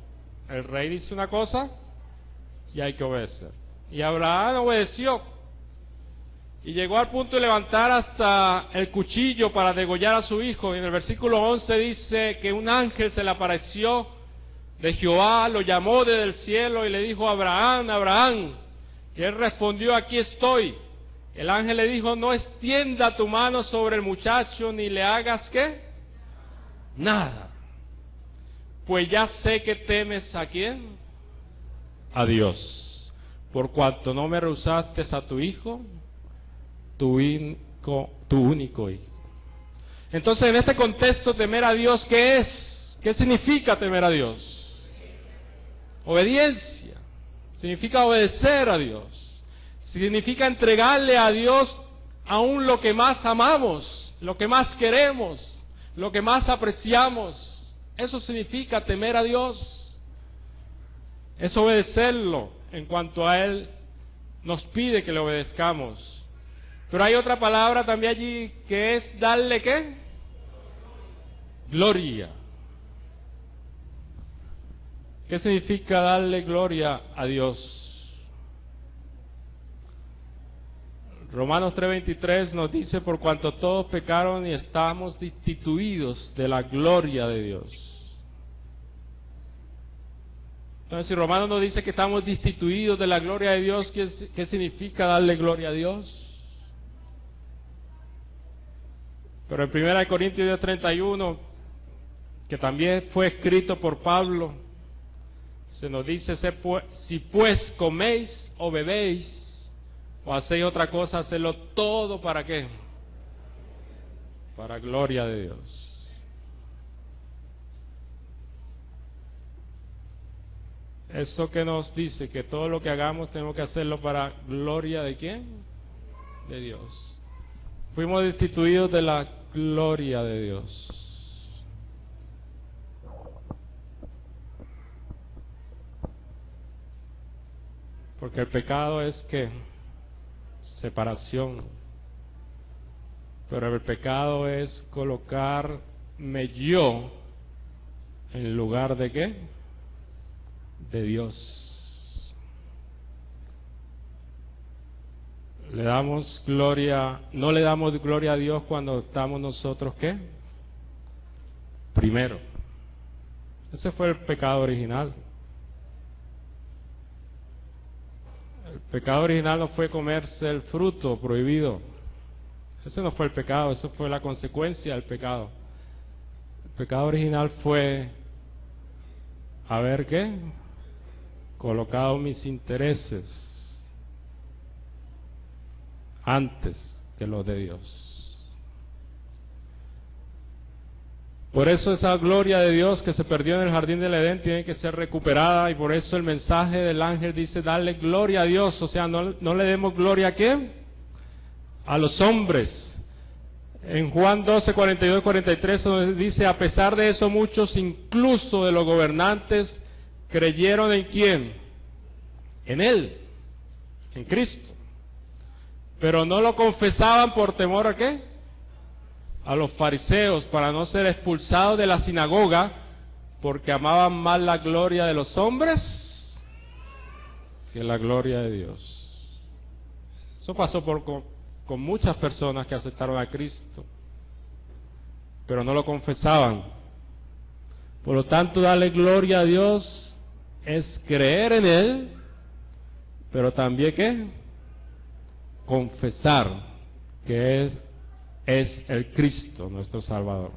El rey dice una cosa y hay que obedecer. Y Abraham obedeció. Y llegó al punto de levantar hasta el cuchillo para degollar a su hijo. Y en el versículo 11 dice que un ángel se le apareció de Jehová, lo llamó desde el cielo y le dijo: Abraham, Abraham. Y él respondió: aquí estoy. El ángel le dijo: no extienda tu mano sobre el muchacho ni le hagas ¿qué? Nada. Pues ya sé que temes ¿a quién? A Dios. Por cuanto no me rehusaste a tu hijo, tu único hijo. Entonces, en este contexto, temer a Dios, ¿qué es? ¿Qué significa temer a Dios? Obediencia. Significa obedecer a Dios. Significa entregarle a Dios aún lo que más amamos, lo que más queremos, lo que más apreciamos. Eso significa temer a Dios. Es obedecerlo en cuanto a Él nos pide que le obedezcamos. Pero hay otra palabra también allí que es darle ¿qué? Gloria. ¿Qué significa darle gloria a Dios? Romanos 3:23 nos dice: por cuanto todos pecaron y estamos destituidos de la gloria de Dios. Entonces, si Romanos nos dice que estamos destituidos de la gloria de Dios, ¿qué significa darle gloria a Dios? Pero en 1 Corintios 10:31, que también fue escrito por Pablo, se nos dice: si pues coméis o bebéis o hacéis otra cosa, hacedlo todo ¿para qué? Para gloria de Dios. Eso que nos dice que todo lo que hagamos tenemos que hacerlo para gloria de ¿quién? De Dios. Fuimos destituidos de la gloria de Dios. Porque el pecado es ¿qué? Separación. Pero el pecado es colocarme yo en lugar de ¿qué? De Dios. Le damos gloria, no le damos gloria a Dios cuando estamos nosotros ¿qué? Primero. Ese fue el pecado original. El pecado original no fue comerse el fruto prohibido. Ese no fue el pecado, eso fue la consecuencia del pecado. El pecado original fue haber ¿qué? Colocado mis intereses antes que los de Dios. Por eso esa gloria de Dios que se perdió en el jardín del Edén tiene que ser recuperada, y por eso el mensaje del ángel dice: darle gloria a Dios. O sea, no le demos gloria ¿a qué? A los hombres. En Juan 12, 42 y 43 donde dice: a pesar de eso, muchos incluso de los gobernantes creyeron ¿en quién? En Él, en Cristo. Pero no lo confesaban por temor ¿a qué? A los fariseos, para no ser expulsados de la sinagoga, porque amaban más la gloria de los hombres que la gloria de Dios. Eso pasó con muchas personas que aceptaron a Cristo, pero no lo confesaban. Por lo tanto, darle gloria a Dios es creer en Él, pero también ¿qué? Confesar que es el Cristo, nuestro Salvador.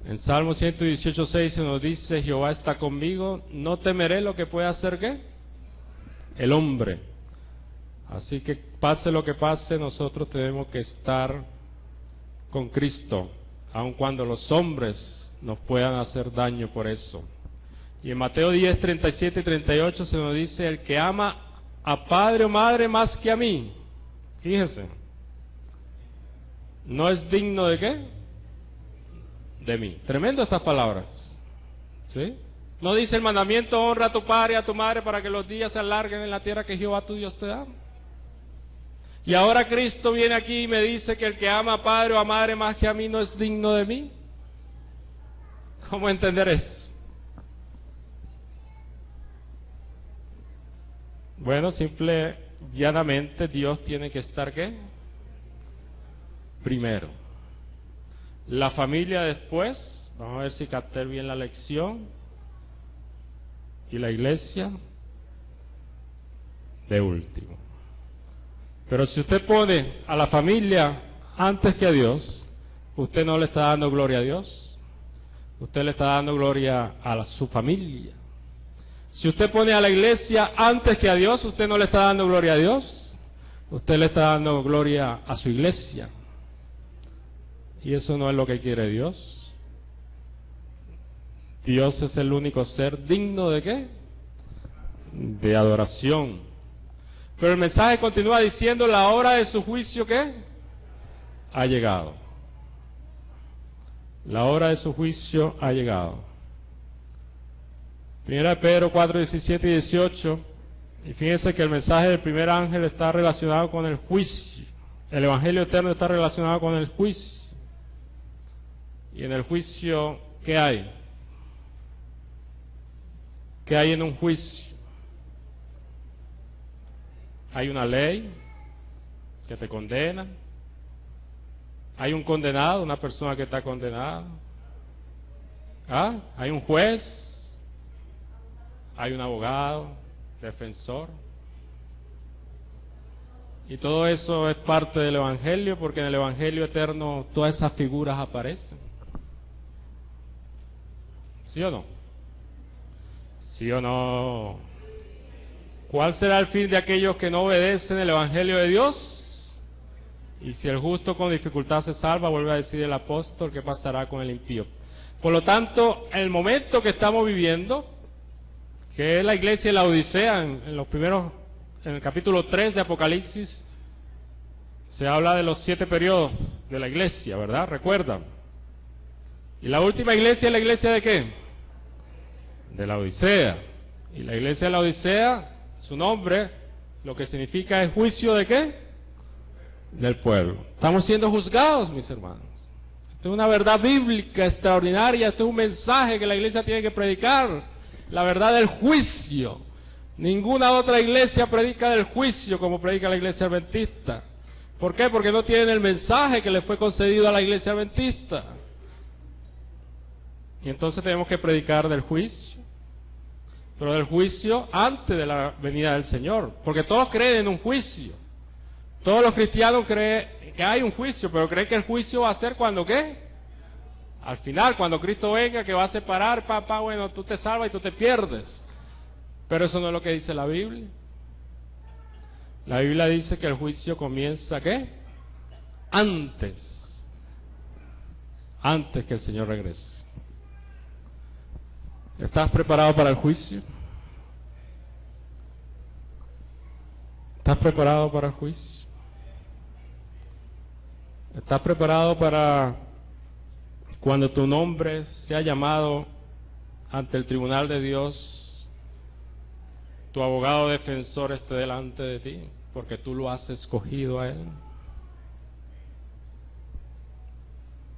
En Salmo 118:6 se nos dice: Jehová está conmigo, no temeré lo que pueda hacer ¿qué? El hombre. Así que pase lo que pase, nosotros tenemos que estar con Cristo, aun cuando los hombres nos puedan hacer daño por eso. Y en Mateo 10, 37 y 38 se nos dice: el que ama a padre o madre más que a mí, fíjense, no es digno ¿de qué? De mí. Tremendo estas palabras, ¿sí? No dice el mandamiento: honra a tu padre y a tu madre para que los días se alarguen en la tierra que Jehová tu Dios te da. Y ahora Cristo viene aquí y me dice que el que ama a padre o a madre más que a mí no es digno de mí. ¿Cómo entender eso? Bueno, simple, llanamente, Dios tiene que estar, ¿qué? Primero. La familia después, vamos a ver si capté bien la lección, y la iglesia de último. Pero si usted pone a la familia antes que a Dios, usted no le está dando gloria a Dios, usted le está dando gloria a su familia. Si usted pone a la iglesia antes que a Dios, usted no le está dando gloria a Dios, usted le está dando gloria a su iglesia. Y eso no es lo que quiere Dios. Dios es el único ser digno ¿de qué? De adoración. Pero el mensaje continúa diciendo: la hora de su juicio, ¿qué? Ha llegado. La hora de su juicio ha llegado. Primera de Pedro 4, 17 y 18. Y fíjense que el mensaje del primer ángel está relacionado con el juicio. El evangelio eterno está relacionado con el juicio. Y en el juicio, ¿qué hay? ¿Qué hay en un juicio? Hay una ley que te condena. Hay un condenado, una persona que está condenada. ¿Ah? Hay un juez. Hay un abogado, defensor. Y todo eso es parte del evangelio, porque en el evangelio eterno todas esas figuras aparecen. ¿Sí o no? ¿Sí o no? ¿Cuál será el fin de aquellos que no obedecen el evangelio de Dios? Y si el justo con dificultad se salva, vuelve a decir el apóstol, ¿qué pasará con el impío? Por lo tanto, el momento que estamos viviendo, que es la iglesia de la Odisea, en el capítulo 3 de Apocalipsis, se habla de los 7 periodos de la iglesia, ¿verdad? ¿Recuerdan? Y la última iglesia es la iglesia ¿de qué? De la Odisea. Y la iglesia de la Odisea, su nombre, lo que significa es juicio ¿de qué? Del pueblo. Estamos siendo juzgados, mis hermanos. Esto es una verdad bíblica extraordinaria, esto es un mensaje que la iglesia tiene que predicar, la verdad del juicio. Ninguna otra iglesia predica del juicio como predica la iglesia adventista. ¿Por qué? Porque no tienen el mensaje que le fue concedido a la iglesia adventista. Y entonces tenemos que predicar del juicio, pero del juicio antes de la venida del Señor, porque todos creen en un juicio. Todos los cristianos creen que hay un juicio, pero creen que el juicio va a ser cuando ¿qué? Al final, cuando Cristo venga, que va a separar, papá, bueno, tú te salvas y tú te pierdes. Pero eso no es lo que dice la Biblia. La Biblia dice que el juicio comienza ¿qué? Antes que el Señor regrese. ¿Estás preparado para el juicio? ¿Estás preparado para el juicio? ¿Estás preparado para cuando tu nombre sea llamado ante el tribunal de Dios, tu abogado defensor esté delante de ti, porque tú lo has escogido a él?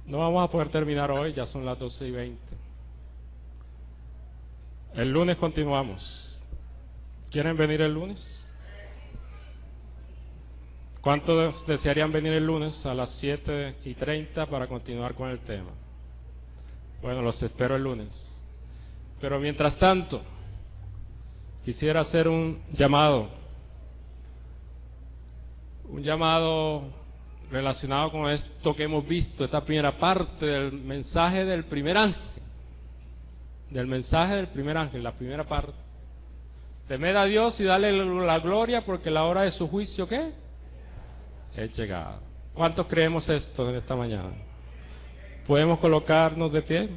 No vamos a poder terminar hoy, ya son las 12:20. El lunes continuamos. ¿Quieren venir el lunes? ¿Cuántos desearían venir el lunes a las 7:30 para continuar con el tema? Bueno, los espero el lunes. Pero mientras tanto, quisiera hacer un llamado relacionado con esto que hemos visto, esta primera parte del mensaje del primer ángel. La primera parte. Temed a Dios y dale la gloria, porque la hora de su juicio, ¿qué? Es llegada. ¿Cuántos creemos esto en esta mañana? ¿Podemos colocarnos de pie?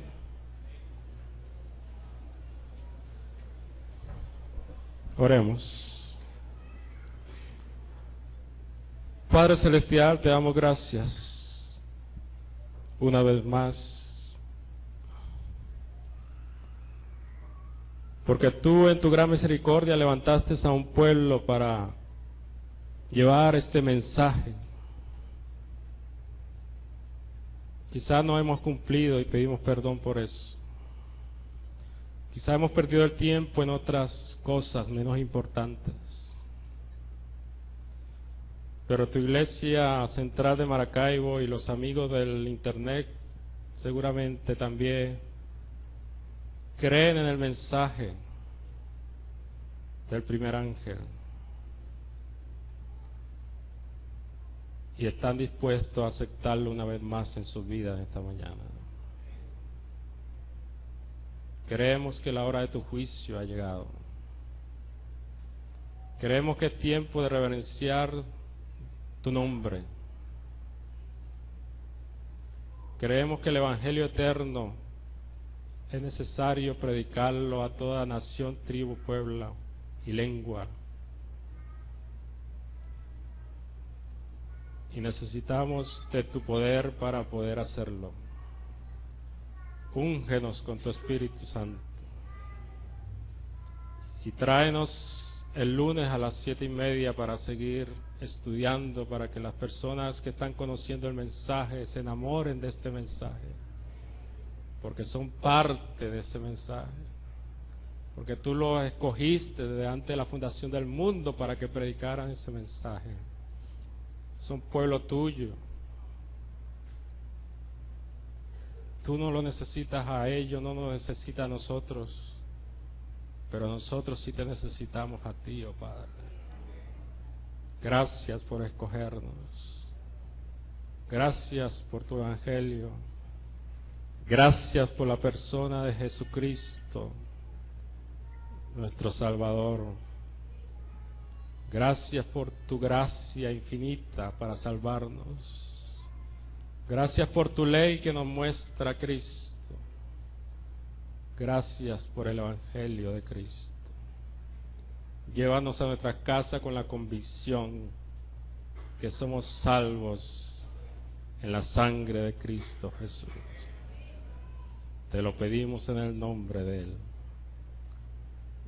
Oremos. Padre Celestial, te damos gracias una vez más, porque tú en tu gran misericordia levantaste a un pueblo para llevar este mensaje. Quizás no hemos cumplido y pedimos perdón por eso. Quizás hemos perdido el tiempo en otras cosas menos importantes. pero tu iglesia central de Maracaibo y los amigos del internet seguramente también creen en el mensaje del primer ángel y están dispuestos a aceptarlo una vez más en su vida esta mañana. Creemos que la hora de tu juicio ha llegado. Creemos que es tiempo de reverenciar tu nombre. Creemos que el Evangelio eterno es necesario predicarlo a toda nación, tribu, pueblo y lengua. Y necesitamos de tu poder para poder hacerlo. Úngenos con tu Espíritu Santo y tráenos el lunes a las 7:30 para seguir estudiando, para que las personas que están conociendo el mensaje se enamoren de este mensaje, porque son parte de ese mensaje, porque tú lo escogiste desde antes de la fundación del mundo para que predicaran ese mensaje. Son pueblo tuyo. Tú no lo necesitas a ellos, no nos necesitas a nosotros, pero nosotros sí te necesitamos a ti, oh Padre. Gracias por escogernos. Gracias por tu Evangelio. Gracias por la persona de Jesucristo, nuestro Salvador. Gracias por tu gracia infinita para salvarnos. Gracias por tu ley que nos muestra a Cristo. Gracias por el Evangelio de Cristo. Llévanos a nuestra casa con la convicción que somos salvos en la sangre de Cristo Jesús. Te lo pedimos en el nombre de Él,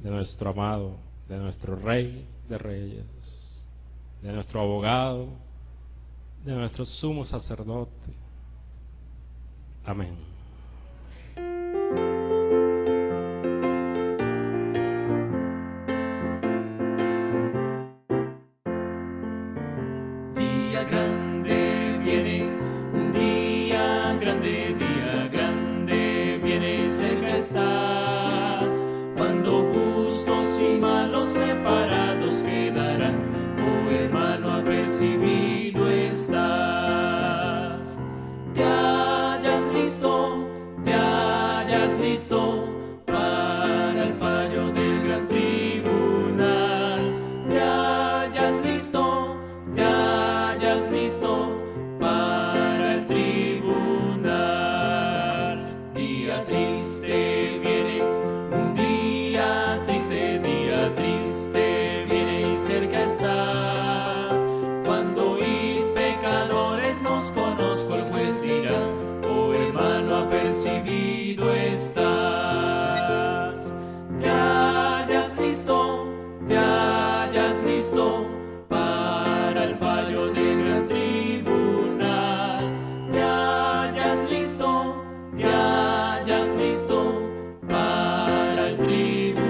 de nuestro amado, de nuestro Rey de Reyes, de nuestro abogado, de nuestro sumo sacerdote. Amén. Día grande viene, un día grande viene, cerca está, cuando justos y malos separados quedarán. Oh hermano, apercibido estás. Te hayas listo para el fallo del gran tribunal. Te hayas listo para el tribunal. Día triste viene, un día triste viene y cerca está, cuando oíd pecadores nos conozco, el juez dirá, oh hermano, apercibido estás. Te hayas listo para el fallo del gran tribunal. Te hayas listo para el tribunal.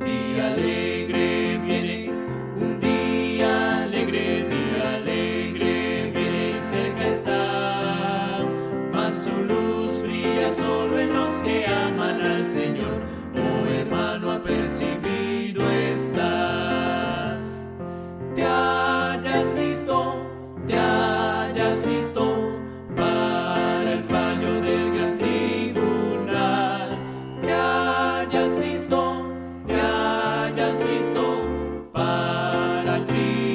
Día alegre viene, un día alegre viene y cerca está, mas su luz brilla solo en los que aman al Señor. Oh hermano, apercibido estás. Te hayas listo para el fallo del gran tribunal. Te hayas listo para el tribunal.